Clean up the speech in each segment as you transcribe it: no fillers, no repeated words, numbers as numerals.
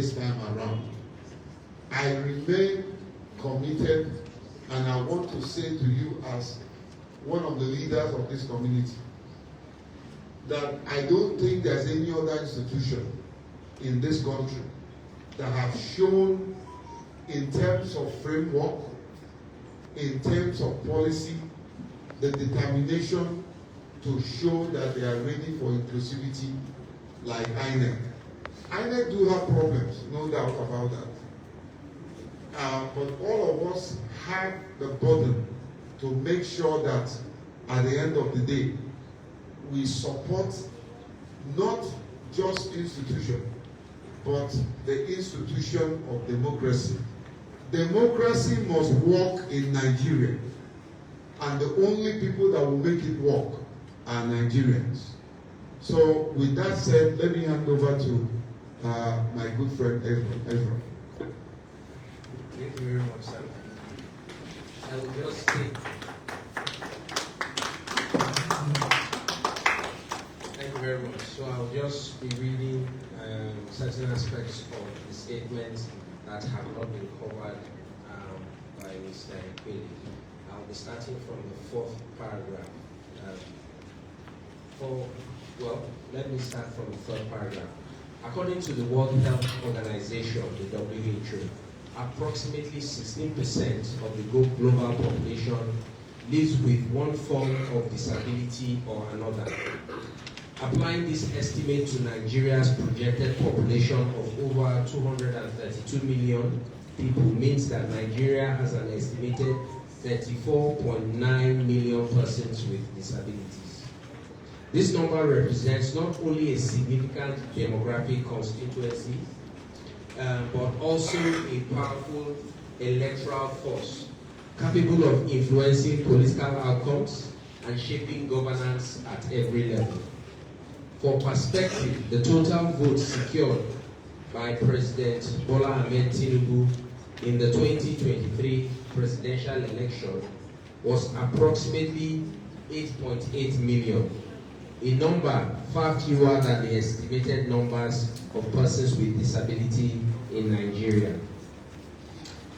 this time around. I remain committed, and I want to say to you as one of the leaders of this community that I don't think there's any other institution in this country that have shown, in terms of framework, in terms of policy, the determination to show that they are ready for inclusivity like INEC. INEC do have problems, no doubt about that. But all of us have the burden to make sure that at the end of the day, we support not just institution, but the institution of democracy. Democracy must work in Nigeria, and the only people that will make it work are Nigerians. So with that said, let me hand over to my good friend Ezra. Thank you very much, sir. I will just take. Thank you very much. So I'll just be reading certain aspects of the statements that have not been covered by Mr. Ekweli. I'll be starting from the 4th paragraph. Let me start from the 3rd paragraph. According to the World Health Organization, the WHO, approximately 16% of the global population lives with one form of disability or another. Applying this estimate to Nigeria's projected population of over 232 million people means that Nigeria has an estimated 34.9 million persons with disabilities. This number represents not only a significant demographic constituency, but also a powerful electoral force capable of influencing political outcomes and shaping governance at every level. For perspective, the total votes secured by President Bola Ahmed Tinubu in the 2023 presidential election was approximately 8.8 million, a number far fewer than the estimated numbers of persons with disability in Nigeria.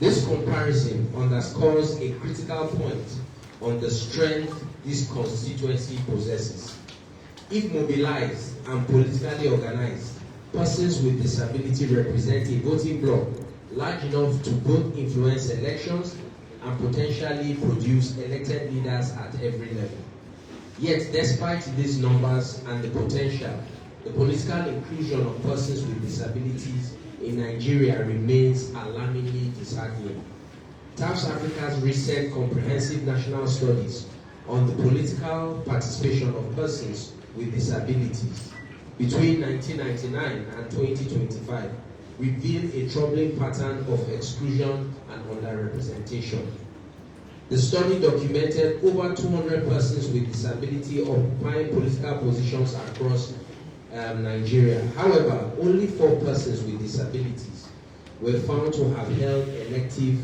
This comparison underscores a critical point on the strength this constituency possesses. If mobilized and politically organized, persons with disability represent a voting bloc large enough to both influence elections and potentially produce elected leaders at every level. Yet, despite these numbers and the potential, the political inclusion of persons with disabilities in Nigeria remains alarmingly disheartening. TAF Africa's recent comprehensive national studies on the political participation of persons with disabilities between 1999 and 2025 revealed a troubling pattern of exclusion and underrepresentation. The study documented over 200 persons with disability occupying political positions across Nigeria. However, only 4 persons with disabilities were found to have held elective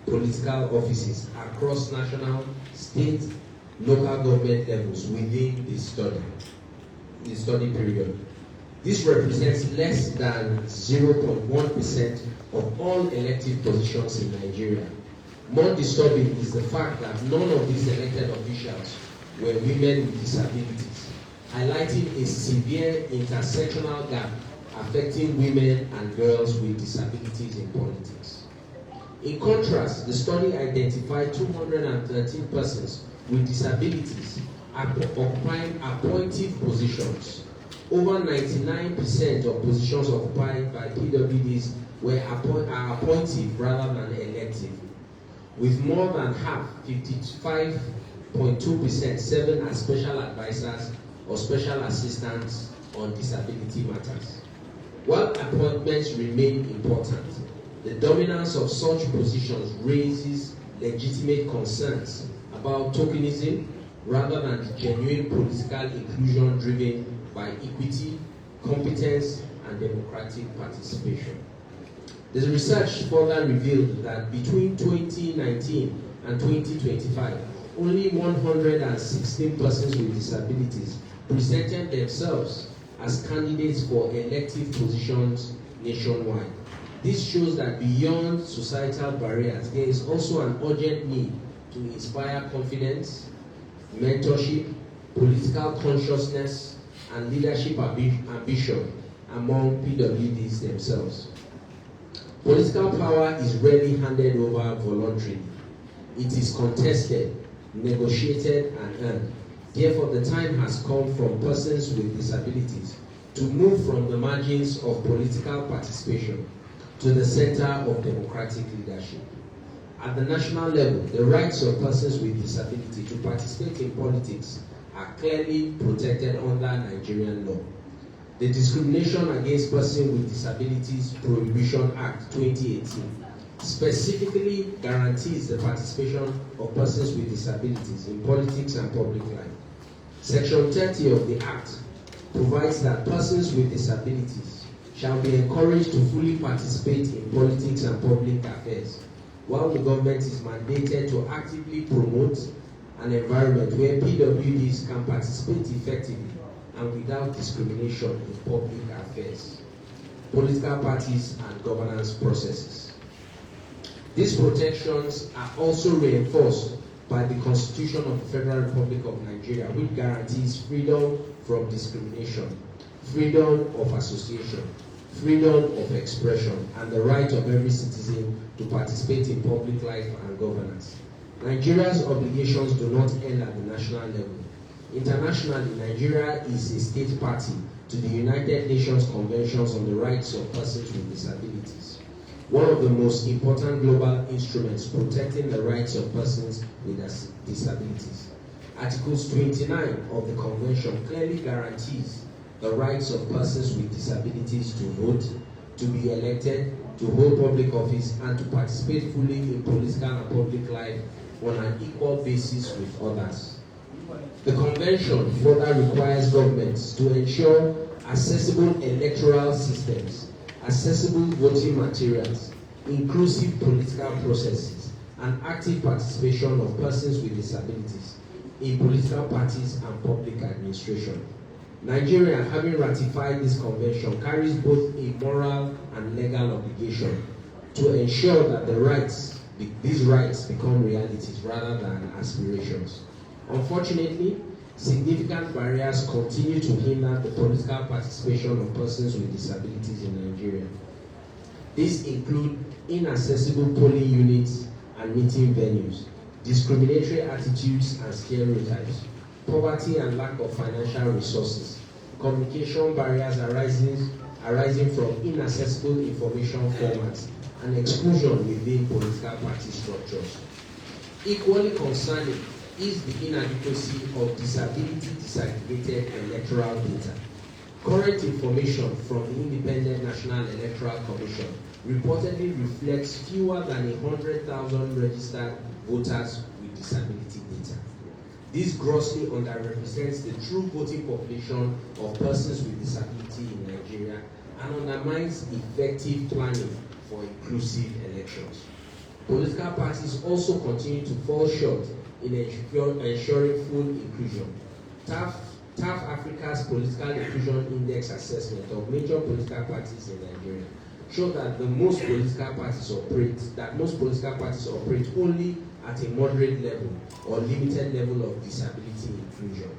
political offices across national, state, local government levels within the study period. This represents less than 0.1% of all elective positions in Nigeria. More disturbing is the fact that none of these elected officials were women with disabilities, highlighting a severe intersectional gap affecting women and girls with disabilities in politics. In contrast, the study identified 213 persons with disabilities occupying appointive positions. Over 99% of positions occupied by PWDs are appointive rather than elective, with more than half, 55.2%, serving as special advisors or special assistants on disability matters. While appointments remain important, the dominance of such positions raises legitimate concerns about tokenism rather than genuine political inclusion driven by equity, competence, and democratic participation. The research further revealed that between 2019 and 2025, only 116 persons with disabilities presented themselves as candidates for elective positions nationwide. This shows that beyond societal barriers, there is also an urgent need to inspire confidence, mentorship, political consciousness, and leadership ambition among PWDs themselves. Political power is rarely handed over voluntarily. It is contested, negotiated, and earned. Therefore, the time has come for persons with disabilities to move from the margins of political participation to the center of democratic leadership. At the national level, the rights of persons with disability to participate in politics are clearly protected under Nigerian law. The Discrimination Against Persons with Disabilities Prohibition Act 2018 specifically guarantees the participation of persons with disabilities in politics and public life. Section 30 of the Act provides that persons with disabilities shall be encouraged to fully participate in politics and public affairs, while the government is mandated to actively promote an environment where PWDs can participate effectively and without discrimination in public affairs, political parties, and governance processes. These protections are also reinforced by the Constitution of the Federal Republic of Nigeria, which guarantees freedom from discrimination, freedom of association, freedom of expression, and the right of every citizen to participate in public life and governance. Nigeria's obligations do not end at the national level. Internationally, Nigeria is a state party to the United Nations Conventions on the Rights of Persons with Disabilities, one of the most important global instruments protecting the rights of persons with disabilities. Articles 29 of the Convention clearly guarantees the rights of persons with disabilities to vote, to be elected, to hold public office, and to participate fully in political and public life on an equal basis with others. The Convention further requires governments to ensure accessible electoral systems, accessible voting materials, inclusive political processes, and active participation of persons with disabilities in political parties and public administration. Nigeria, having ratified this convention, carries both a moral and legal obligation to ensure that these rights become realities rather than aspirations. Unfortunately, significant barriers continue to hinder the political participation of persons with disabilities in Nigeria. These include inaccessible polling units and meeting venues, discriminatory attitudes and stereotypes, poverty and lack of financial resources, communication barriers arising from inaccessible information formats, and exclusion within political party structures. Equally concerning is the inadequacy of disability-disaggregated electoral data. Current information from the Independent National Electoral Commission reportedly reflects fewer than 100,000 registered voters with disability data. This grossly underrepresents the true voting population of persons with disability in Nigeria and undermines effective planning for inclusive elections. Political parties also continue to fall short in ensuring full inclusion. TAF Africa's Political Inclusion Index assessment of major political parties in Nigeria show that most political parties operate only at a moderate level or limited level of disability inclusion.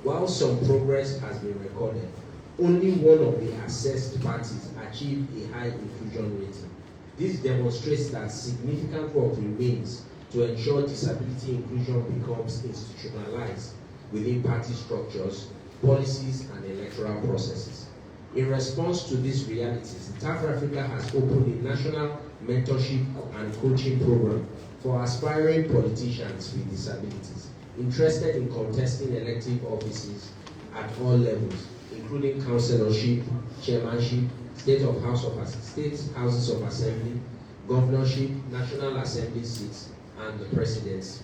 While some progress has been recorded, only one of the assessed parties achieved a high inclusion rating. This demonstrates that significant work remains to ensure disability inclusion becomes institutionalized within party structures, policies, and electoral processes. In response to these realities, TAF Africa has opened a national mentorship and coaching program for aspiring politicians with disabilities interested in contesting elective offices at all levels, including councillorship, chairmanship, state houses of assembly, governorship, national assembly seats, and the presidency.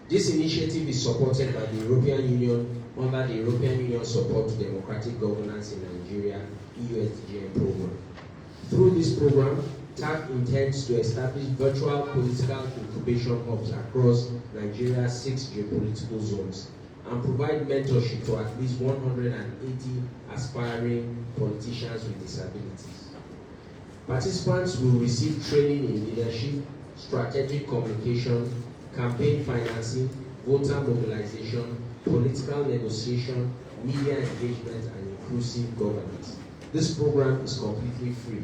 This initiative is supported by the European Union under the European Union Support to Democratic Governance in Nigeria EU-SDGN program. Through this program, TAF intends to establish virtual political incubation hubs across Nigeria's 6 geopolitical zones and provide mentorship to at least 180 aspiring politicians with disabilities. Participants will receive training in leadership, strategic communication, campaign financing, voter mobilization, political negotiation, media engagement, and inclusive governance. This program is completely free.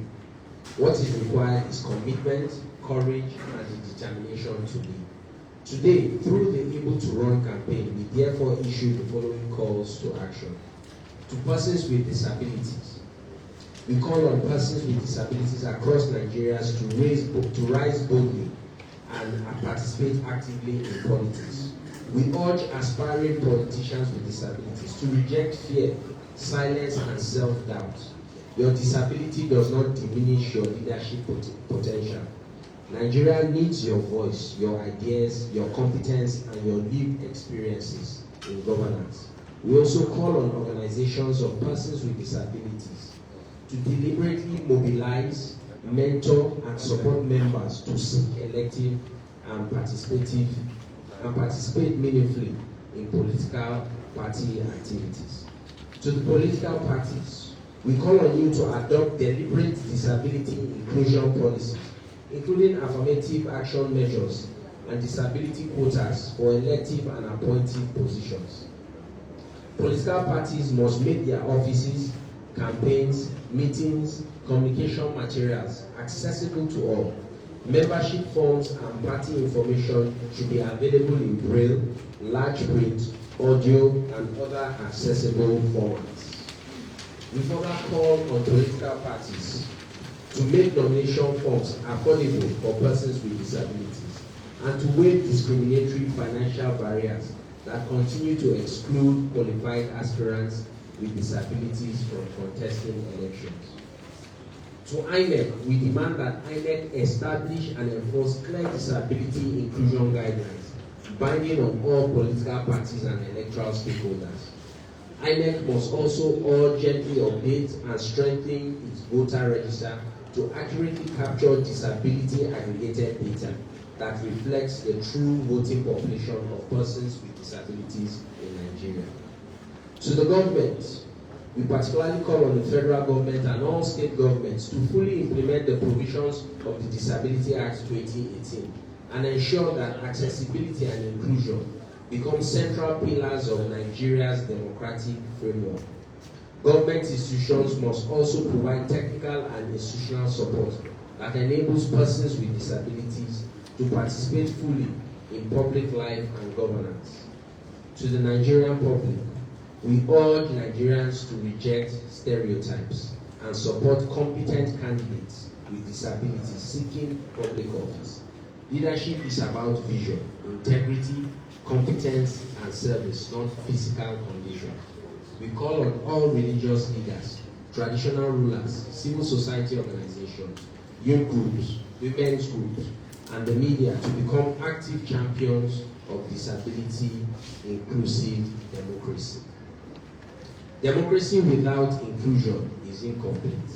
What is required is commitment, courage, and the determination to lead. Today, through the Able2Run campaign, we therefore issue the following calls to action. To persons with disabilities, we call on persons with disabilities across Nigeria to rise boldly and participate actively in politics. We urge aspiring politicians with disabilities to reject fear, silence, and self-doubt. Your disability does not diminish your leadership potential. Nigeria needs your voice, your ideas, your competence, and your lived experiences in governance. We also call on organizations of persons with disabilities to deliberately mobilize, mentor, and support members to seek elective and participate meaningfully in political party activities. To the political parties, we call on you to adopt deliberate disability inclusion policies, including affirmative action measures and disability quotas for elective and appointive positions. Political parties must make their offices, campaigns, meetings, communication materials accessible to all. Membership forms and party information should be available in braille, large print, audio, and other accessible formats. We further call on political parties to make nomination forms affordable for persons with disabilities and to waive discriminatory financial barriers that continue to exclude qualified aspirants with disabilities from contesting elections. To INEC, we demand that INEC establish and enforce clear disability inclusion guidelines binding on all political parties and electoral stakeholders. INEC must also urgently update and strengthen its voter register to accurately capture disability aggregated data that reflects the true voting population of persons with disabilities in Nigeria. To the government, we particularly call on the federal government and all state governments to fully implement the provisions of the Disability Act 2018 and ensure that accessibility and inclusion become central pillars of Nigeria's democratic framework. Government institutions must also provide technical and institutional support that enables persons with disabilities to participate fully in public life and governance. To the Nigerian public, we urge Nigerians to reject stereotypes and support competent candidates with disabilities seeking public office. Leadership is about vision, integrity, competence, and service, not physical condition. We call on all religious leaders, traditional rulers, civil society organizations, youth groups, women's groups, and the media to become active champions of disability-inclusive democracy. Democracy without inclusion is incomplete,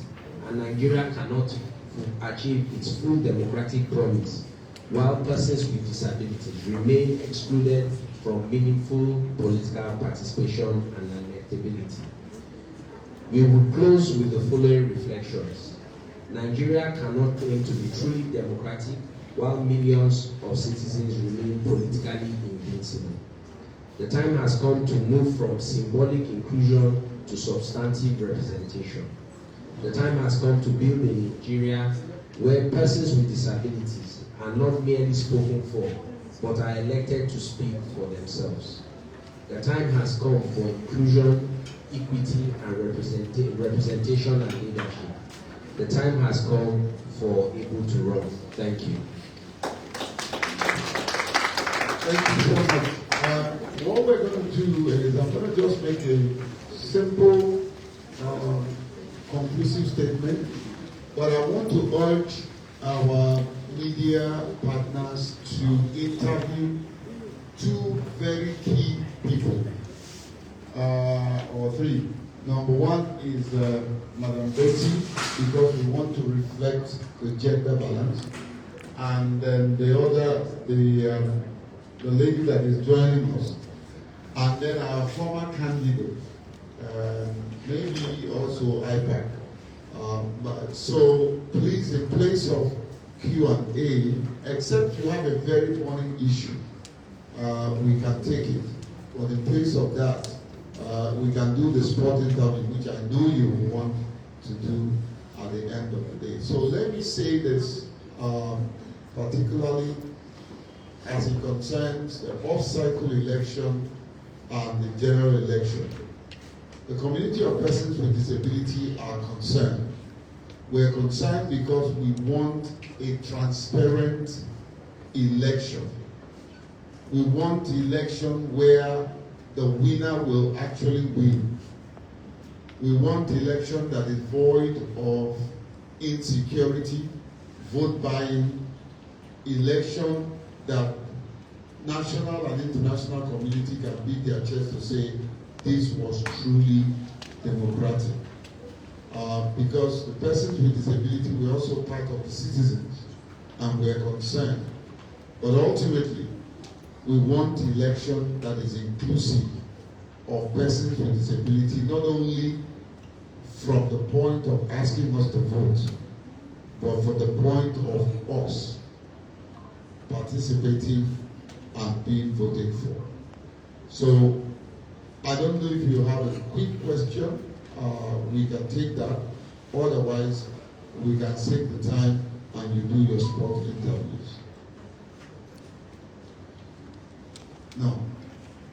and Nigeria cannot achieve its full democratic promise while persons with disabilities remain excluded from meaningful political participation and electability. We will close with the following reflections. Nigeria cannot claim to be truly democratic while millions of citizens remain politically invincible. The time has come to move from symbolic inclusion to substantive representation. The time has come to build a Nigeria where persons with disabilities are not merely spoken for, but are elected to speak for themselves. The time has come for inclusion, equity, and representation and leadership. The time has come for Able2Run. Thank you. Thank you so much. What we're going to do is I'm going to just make a simple, conclusive statement, but I want to urge our media partners to interview two very key people, or three. Number one is Madam Betty, because we want to reflect the gender balance, and then the other, the lady that is joining us, and then our former candidate, maybe also IPAC, So please, in place of Q&A, except you have a very burning issue, we can take it. But in place of that, we can do the spot interview, which I know you want to do at the end of the day. So let me say this, particularly as it concerns the off-cycle election and the general election. The community of persons with disability are concerned. We're concerned because we want a transparent election. We want election where the winner will actually win. We want election that is void of insecurity, vote buying, election that national and international community can beat their chest to say this was truly democratic. Because the persons with disability were also part of the citizens and we are concerned. But ultimately, we want election that is inclusive of persons with disability, not only from the point of asking us to vote, but from the point of us participating and being voted for. So, I don't know if you have a quick question, we can take that. Otherwise, we can take the time and you do your spot interviews. No.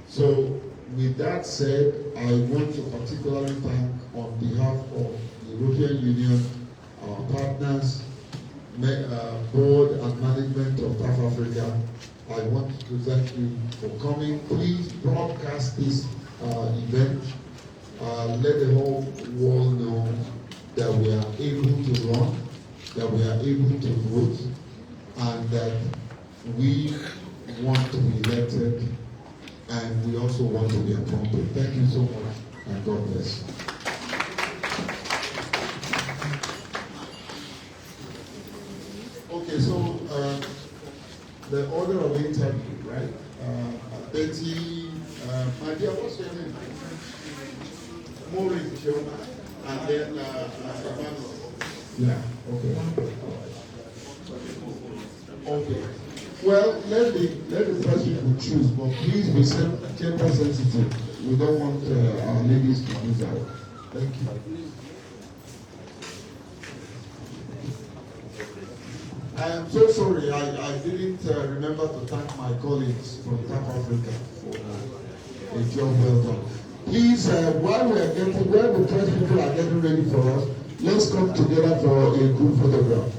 So, with that said, I want to particularly thank, on behalf of the European Union, our partners, board and management of TAF Africa. I want to thank you for coming. Please broadcast this event. Let the whole world know that we are able to run, that we are able to vote, and that we want to be elected, and we also want to be appointed. Thank you so much, and God bless. Okay, so the order of interview, right? Betty, my dear, what's your name? Maureen, and then Emmanuel. Yeah, okay. Okay. Well, let the person choose, but please be gender sensitive. We don't want our ladies to lose out. Thank you. I am so sorry, I didn't remember to thank my colleagues from TAF Africa for a job well done. Please, while the press people are getting ready for us, let's come together for a group photograph.